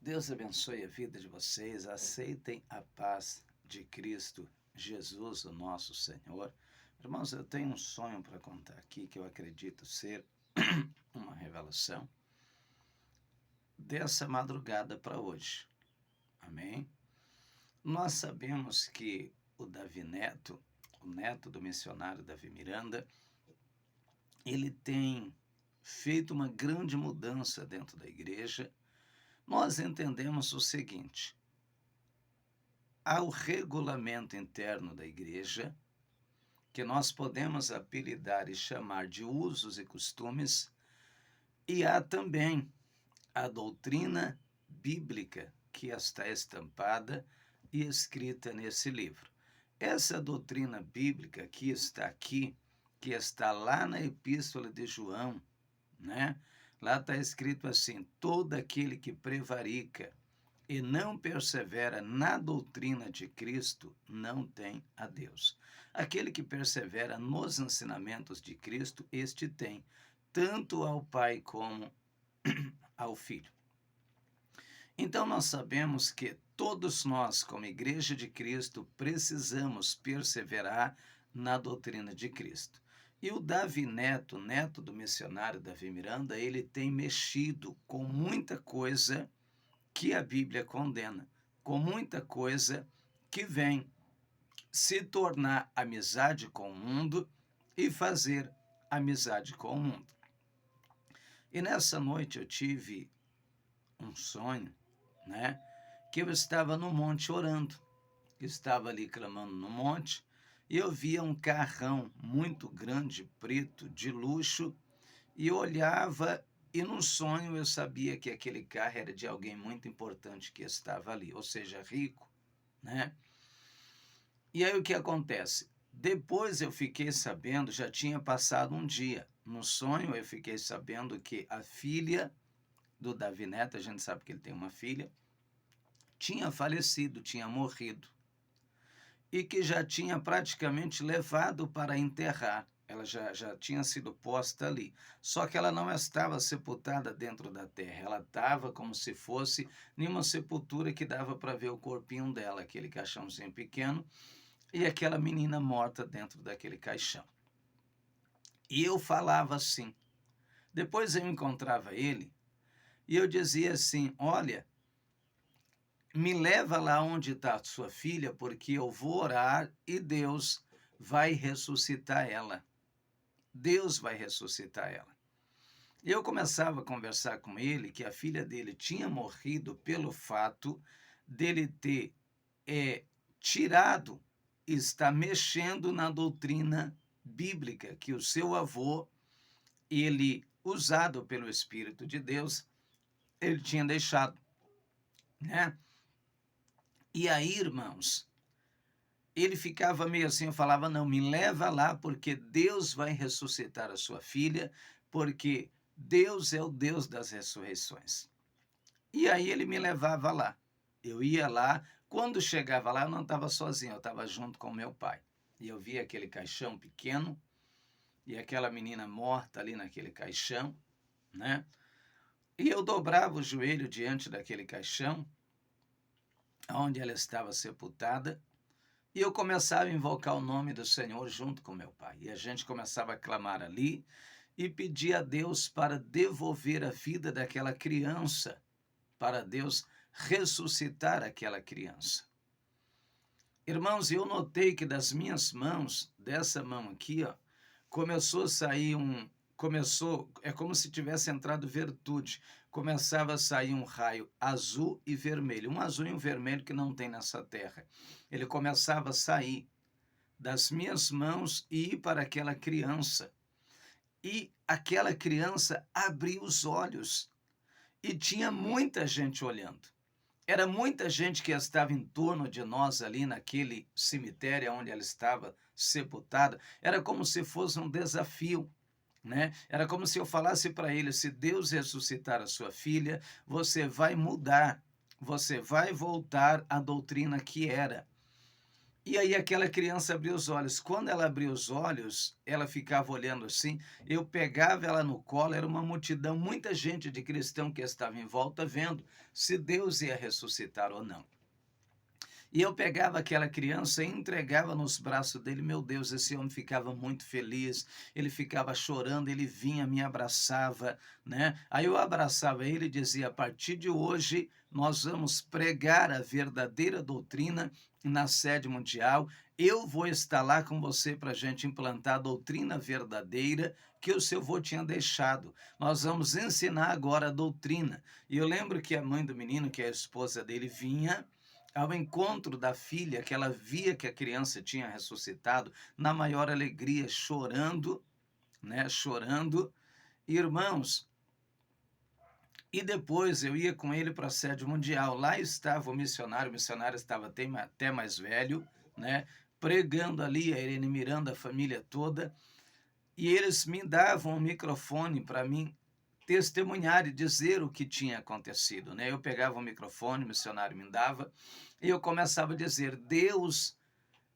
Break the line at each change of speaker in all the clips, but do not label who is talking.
Deus abençoe a vida de vocês. Aceitem a paz de Cristo Jesus, o nosso Senhor. Irmãos, eu tenho um sonho para contar aqui que eu acredito ser uma revelação dessa madrugada para hoje. Amém? Nós sabemos que o Davi Neto, o neto do missionário Davi Miranda, ele tem feito uma grande mudança dentro da igreja. Nós entendemos o seguinte: há o regulamento interno da igreja, que nós podemos apelidar e chamar de usos e costumes, e há também a doutrina bíblica que está estampada e escrita nesse livro. Essa doutrina bíblica que está aqui, que está lá na Epístola de João, né? Lá está escrito assim: todo aquele que prevarica e não persevera na doutrina de Cristo não tem a Deus. Aquele que persevera nos ensinamentos de Cristo, este tem, tanto ao Pai como ao Filho. Então nós sabemos que todos nós, como Igreja de Cristo, precisamos perseverar na doutrina de Cristo. E o Davi Neto, neto do missionário Davi Miranda, ele tem mexido com muita coisa que a Bíblia condena, com muita coisa que vem se tornar amizade com o mundo e fazer amizade com o mundo. E nessa noite eu tive um sonho, né? Que eu estava no monte orando. Estava ali clamando no monte e eu via um carrão muito grande, preto, de luxo, e eu olhava e no sonho eu sabia que aquele carro era de alguém muito importante que estava ali, ou seja, rico, né? E aí o que acontece? Depois eu fiquei sabendo, já tinha passado um dia. No sonho eu fiquei sabendo que a filha do Davi Neto, a gente sabe que ele tem uma filha, tinha falecido, tinha morrido, e que já tinha praticamente levado para enterrar. Ela já tinha sido posta ali. Só que ela não estava sepultada dentro da terra. Ela estava como se fosse em uma sepultura que dava para ver o corpinho dela, aquele caixãozinho pequeno, e aquela menina morta dentro daquele caixão. E eu falava assim. Depois eu encontrava ele e eu dizia assim: olha, me leva lá onde está a sua filha, porque eu vou orar e Deus vai ressuscitar ela. Deus vai ressuscitar ela. Eu começava a conversar com ele que a filha dele tinha morrido pelo fato dele ter tirado, está mexendo na doutrina bíblica que o seu avô, ele, usado pelo Espírito de Deus, ele tinha deixado, né? E aí, irmãos, ele ficava meio assim, eu falava: não, me leva lá, porque Deus vai ressuscitar a sua filha, porque Deus é o Deus das ressurreições. E aí ele me levava lá. Eu ia lá, quando chegava lá eu não estava sozinho, eu estava junto com meu pai. E eu via aquele caixão pequeno, e aquela menina morta ali naquele caixão, né? E eu dobrava o joelho diante daquele caixão, onde ela estava sepultada, e eu começava a invocar o nome do Senhor junto com meu pai. E a gente começava a clamar ali e pedir a Deus para devolver a vida daquela criança, para Deus ressuscitar aquela criança. Irmãos, eu notei que das minhas mãos, dessa mão aqui, ó, começou a sair é como se tivesse entrado virtude. Começava a sair um raio azul e vermelho, um azul e um vermelho que não tem nessa terra. Ele começava a sair das minhas mãos e ir para aquela criança. E aquela criança abria os olhos e tinha muita gente olhando. Era muita gente que estava em torno de nós ali naquele cemitério onde ela estava sepultada. Era como se fosse um desafio, né? Era como se eu falasse para ele: se Deus ressuscitar a sua filha, você vai mudar, você vai voltar à doutrina que era. E aí aquela criança abriu os olhos. Quando ela abriu os olhos, ela ficava olhando assim, eu pegava ela no colo, era uma multidão, muita gente de cristão que estava em volta vendo se Deus ia ressuscitar ou não. E eu pegava aquela criança e entregava nos braços dele. Meu Deus, esse homem ficava muito feliz, ele ficava chorando, ele vinha, me abraçava, né? Aí eu abraçava ele e dizia: a partir de hoje, nós vamos pregar a verdadeira doutrina na sede mundial. Eu vou estar lá com você para a gente implantar a doutrina verdadeira que o seu avô tinha deixado. Nós vamos ensinar agora a doutrina. E eu lembro que a mãe do menino, que é a esposa dele, vinha ao encontro da filha, que ela via que a criança tinha ressuscitado, na maior alegria, chorando, né? Chorando. Irmãos, e depois eu ia com ele para a sede mundial. Lá estava o missionário estava até mais velho, né? Pregando ali, a Irene Miranda, a família toda, e eles me davam um microfone para mim testemunhar e dizer o que tinha acontecido, né? Eu pegava o microfone, o missionário me dava, e eu começava a dizer: Deus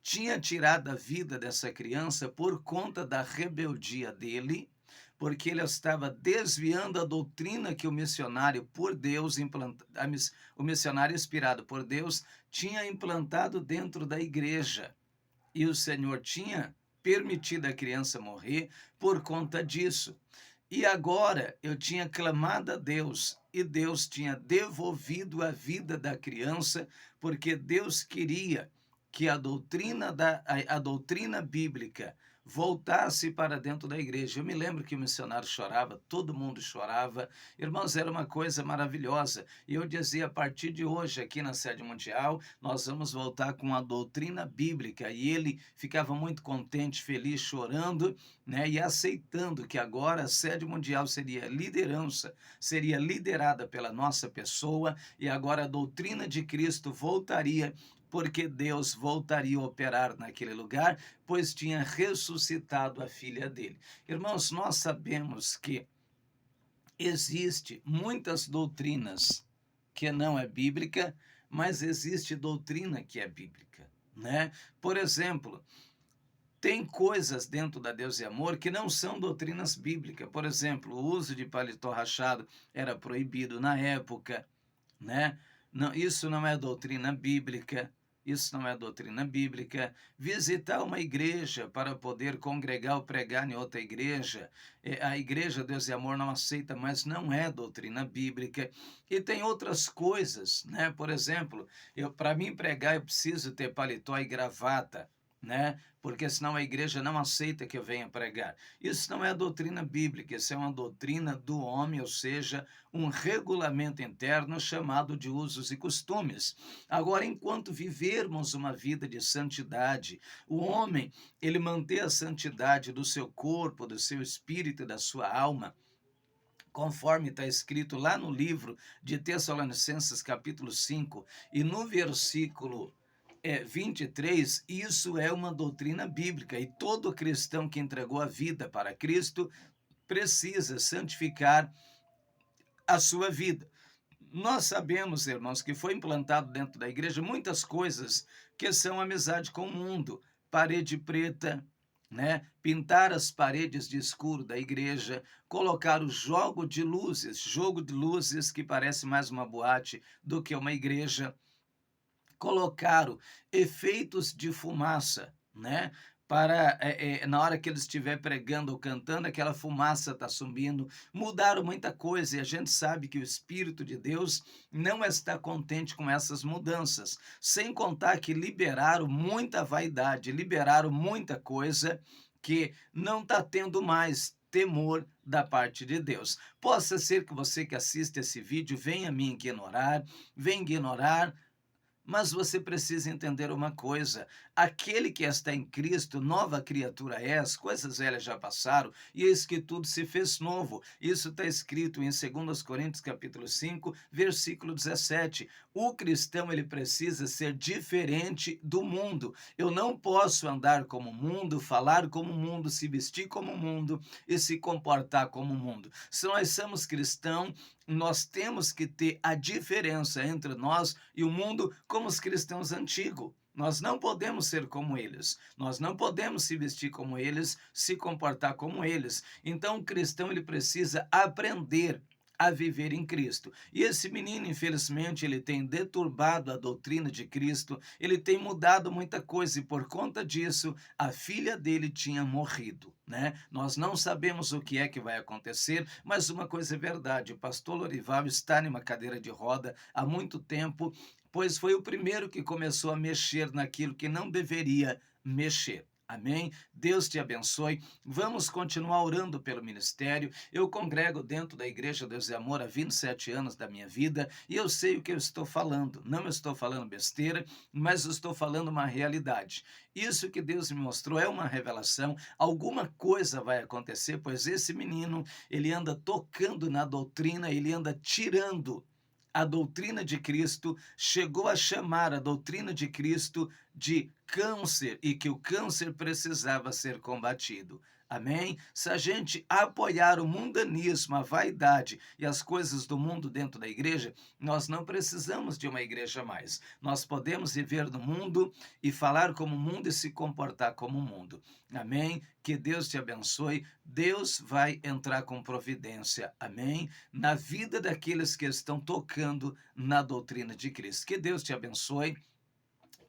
tinha tirado a vida dessa criança por conta da rebeldia dele, porque ele estava desviando a doutrina que o missionário por Deus o missionário inspirado por Deus tinha implantado dentro da igreja. E o Senhor tinha permitido a criança morrer por conta disso. E agora eu tinha clamado a Deus e Deus tinha devolvido a vida da criança, porque Deus queria que a doutrina bíblica voltasse para dentro da igreja. Eu me lembro que o missionário chorava, todo mundo chorava. Irmãos, era uma coisa maravilhosa. E eu dizia: a partir de hoje, aqui na sede mundial, nós vamos voltar com a doutrina bíblica. E ele ficava muito contente, feliz, chorando, né? E aceitando que agora a sede mundial seria liderança, seria liderada pela nossa pessoa, e agora a doutrina de Cristo voltaria, porque Deus voltaria a operar naquele lugar, pois tinha ressuscitado a filha dele. Irmãos, nós sabemos que existe muitas doutrinas que não é bíblica, mas existe doutrina que é bíblica, né? Por exemplo, tem coisas dentro da Deus e Amor que não são doutrinas bíblicas. Por exemplo, o uso de paletó rachado era proibido na época, né? Não, isso não é doutrina bíblica. Isso não é doutrina bíblica. Visitar uma igreja para poder congregar ou pregar em outra igreja, a igreja Deus e Amor não aceita, mas não é doutrina bíblica. E tem outras coisas, né? Por exemplo, para mim pregar eu preciso ter paletó e gravata, né? Porque senão a igreja não aceita que eu venha pregar. Isso não é doutrina bíblica, isso é uma doutrina do homem, ou seja, um regulamento interno chamado de usos e costumes. Agora, enquanto vivermos uma vida de santidade, o homem, ele manter a santidade do seu corpo, do seu espírito e da sua alma, conforme está escrito lá no livro de Tessalonicenses, capítulo 5, e no versículo 23, isso é uma doutrina bíblica, e todo cristão que entregou a vida para Cristo precisa santificar a sua vida. Nós sabemos, irmãos, que foi implantado dentro da igreja muitas coisas que são amizade com o mundo. Parede preta, né? Pintar as paredes de escuro da igreja, colocar o jogo de luzes que parece mais uma boate do que uma igreja, colocaram efeitos de fumaça, né? Para na hora que ele estiver pregando ou cantando, aquela fumaça está subindo. Mudaram muita coisa e a gente sabe que o Espírito de Deus não está contente com essas mudanças. Sem contar que liberaram muita vaidade, liberaram muita coisa que não está tendo mais temor da parte de Deus. Possa ser que você que assiste esse vídeo venha me ignorar, mas você precisa entender uma coisa: aquele que está em Cristo, nova criatura é, as coisas velhas já passaram, e eis que tudo se fez novo. Isso está escrito em 2 Coríntios capítulo 5, versículo 17. O cristão, ele precisa ser diferente do mundo. Eu não posso andar como o mundo, falar como o mundo, se vestir como o mundo e se comportar como o mundo. Se nós somos cristãos, nós temos que ter a diferença entre nós e o mundo como os cristãos antigos, Nós não podemos ser como eles. Nós não podemos se vestir como eles, se comportar como eles. Então, o cristão ele precisa aprender a viver em Cristo. E esse menino, infelizmente, ele tem deturbado a doutrina de Cristo, ele tem mudado muita coisa e por conta disso, a filha dele tinha morrido, né? Nós não sabemos o que é que vai acontecer, mas uma coisa é verdade, o pastor Lorival está em uma cadeira de roda há muito tempo, pois foi o primeiro que começou a mexer naquilo que não deveria mexer. Amém? Deus te abençoe. Vamos continuar orando pelo ministério. Eu congrego dentro da Igreja Deus e Amor há 27 anos da minha vida e eu sei o que eu estou falando. Não estou falando besteira, mas estou falando uma realidade. Isso que Deus me mostrou é uma revelação. Alguma coisa vai acontecer, pois esse menino, ele anda tocando na doutrina, ele anda tirando a doutrina de Cristo, chegou a chamar a doutrina de Cristo de câncer e que o câncer precisava ser combatido. Amém? Se a gente apoiar o mundanismo, a vaidade e as coisas do mundo dentro da igreja, nós não precisamos de uma igreja mais. Nós podemos viver no mundo e falar como o mundo e se comportar como o mundo. Amém? Que Deus te abençoe. Deus vai entrar com providência. Amém? Na vida daqueles que estão tocando na doutrina de Cristo. Que Deus te abençoe.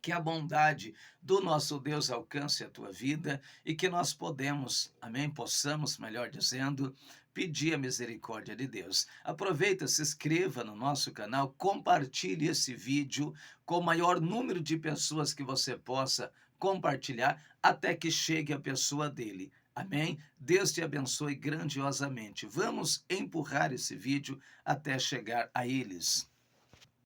Que a bondade do nosso Deus alcance a tua vida e que nós possamos, melhor dizendo, pedir a misericórdia de Deus. Aproveita, se inscreva no nosso canal, compartilhe esse vídeo com o maior número de pessoas que você possa compartilhar até que chegue a pessoa dele. Amém? Deus te abençoe grandiosamente. Vamos empurrar esse vídeo até chegar a eles.